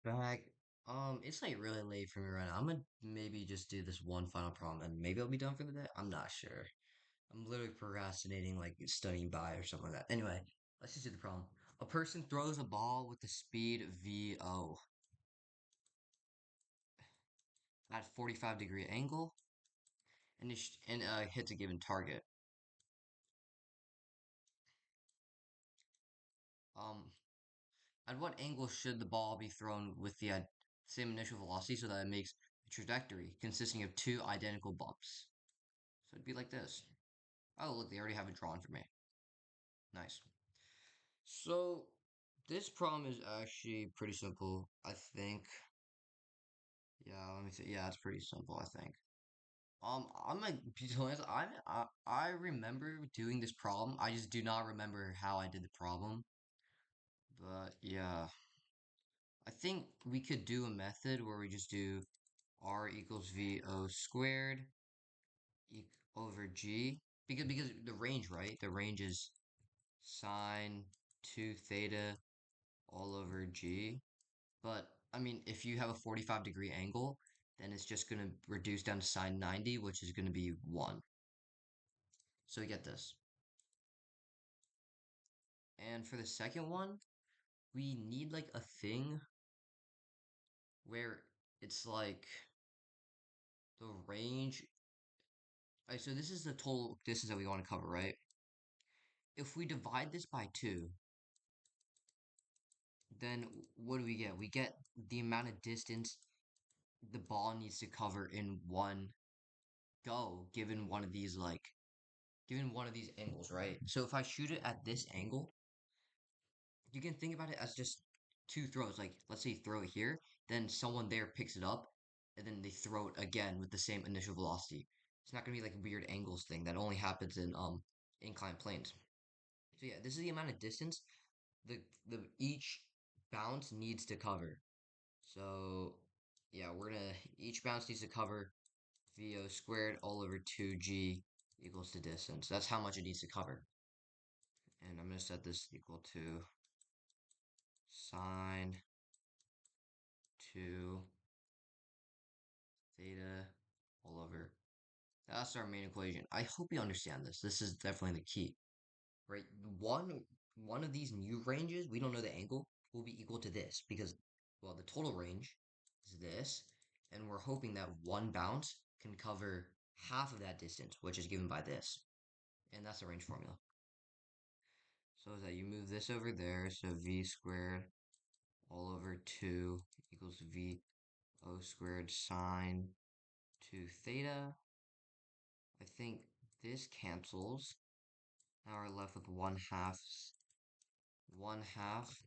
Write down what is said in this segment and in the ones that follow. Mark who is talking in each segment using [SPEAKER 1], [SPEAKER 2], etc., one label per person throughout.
[SPEAKER 1] Back. It's like really late for me right now. I'm gonna maybe just do this one final problem and maybe I'll be done for the day. I'm not sure. I'm literally procrastinating, like studying by or something like that. Anyway, let's just do the problem. A person throws a ball with the speed VO at 45-degree angle and hits a given target. Um, at what angle should the ball be thrown with the same initial velocity so that it makes a trajectory consisting of two identical bumps? So it'd be like this. Oh, look, they already have it drawn for me. Nice. So this problem is actually pretty simple, I think. Yeah, let me see. Yeah, it's pretty simple, I think. I'm like, be honest, I remember doing this problem. I just do not remember how I did the problem. But yeah, I think we could do a method where we just do R equals VO squared e over G because the range, right? The range is sine 2 theta all over G. But I mean, if you have a 45-degree angle, then it's just going to reduce down to sine 90, which is going to be 1. So we get this. And for the second one, we need like a thing where it's like the range. Alright, so this is the total distance that we want to cover, right? If we divide this by 2, then what do we get? We get the amount of distance the ball needs to cover in one go, given one of these angles, right? So if I shoot it at this angle, you can think about it as just two throws. Like, let's say you throw it here, then someone there picks it up, and then they throw it again with the same initial velocity. It's not gonna be like a weird angles thing that only happens in inclined planes. So yeah, this is the amount of distance the each bounce needs to cover. So yeah, we're gonna each bounce needs to cover VO squared all over 2G equals the distance. That's how much it needs to cover. And I'm going to set this equal to sine 2 theta all over. That's our main equation. I hope you understand this. This is definitely the key, right? One of these new ranges, we don't know the angle, will be equal to this because, well, the total range is this, and we're hoping that one bounce can cover half of that distance, which is given by this. And that's the range formula. So is that you move this over there, so v squared all over 2 equals v o squared sine 2 theta. I think this cancels. Now we're left with 1/2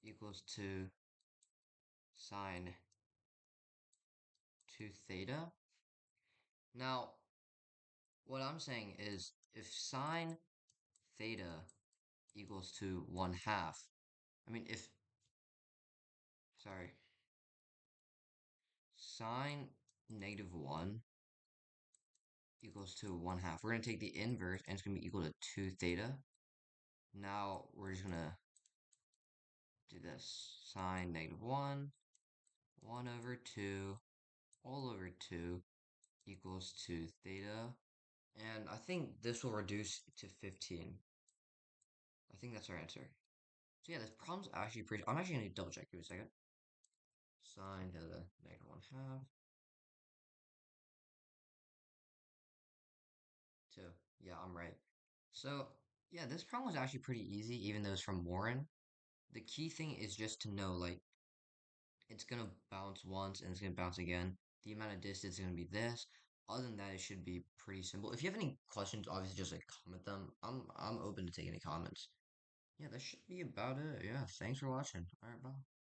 [SPEAKER 1] equals to sine 2 theta. Now, what I'm saying is if sine theta equals to 1/2, I mean, sorry, sine -1 equals to 1/2. We're going to take the inverse and it's going to be equal to 2 theta. Now we're just going to do this. Sine -1, 1 over 2, all over 2 equals 2 theta. And I think this will reduce to 15. I think that's our answer. So yeah, this problem's actually pretty, I'm actually going to double check. Give me a second. Sine theta -1/2. 2. Yeah, I'm right. So yeah, this problem was actually pretty easy, even though it's from Morin. The key thing is just to know, like, it's gonna bounce once and it's gonna bounce again. The amount of distance is gonna be this. Other than that, it should be pretty simple. If you have any questions, obviously just like comment them. I'm open to take any comments. Yeah, that should be about it. Yeah, thanks for watching. All right, bye.